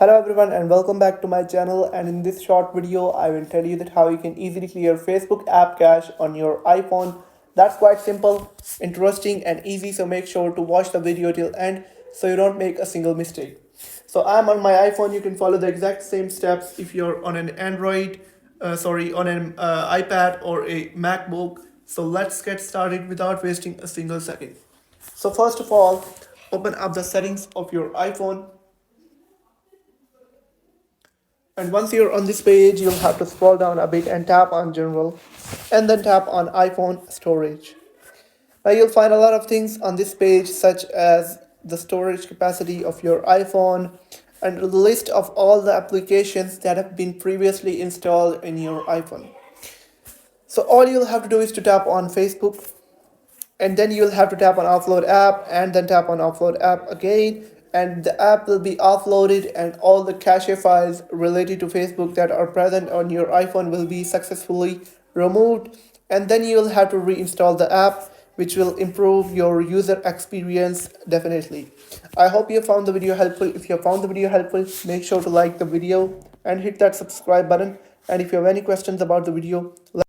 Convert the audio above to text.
Hello everyone and welcome back to my channel, and in this short video I will tell you that how you can easily clear Facebook app cache on your iPhone. That's quite simple, interesting and easy, so make sure to watch the video till end so you don't make a single mistake. So I'm on my iPhone. You can follow the exact same steps if you're on an on an iPad or a MacBook. So let's get started without wasting a single second. So first of all, open up the settings of your iPhone. And once you're on this page, you'll have to scroll down a bit and tap on General and then tap on iPhone Storage. Now you'll find a lot of things on this page, such as the storage capacity of your iPhone and a list of all the applications that have been previously installed in your iPhone. So all you'll have to do is to tap on Facebook, and then you'll have to tap on offload app and then tap on offload app again, and the app will be offloaded and all the cache files related to Facebook that are present on your iPhone will be successfully removed, and then you'll have to reinstall the app, which will improve your user experience definitely. I hope you found the video helpful. If you found the video helpful, make sure to like the video and hit that subscribe button, and if you have any questions about the video,